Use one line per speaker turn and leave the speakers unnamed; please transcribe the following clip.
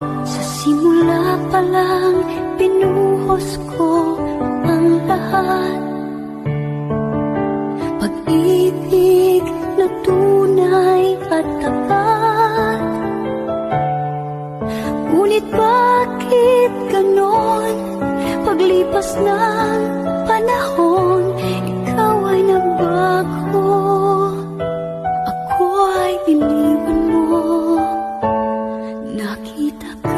Sa simula pa lang, binuhos ko ang lahat. Pag-ibig na tunay at tapat. Ngunit bakit ganon? Paglipas ng panahon, ikaw ay nagbago. Ako ay iniwan mo. Nakita ka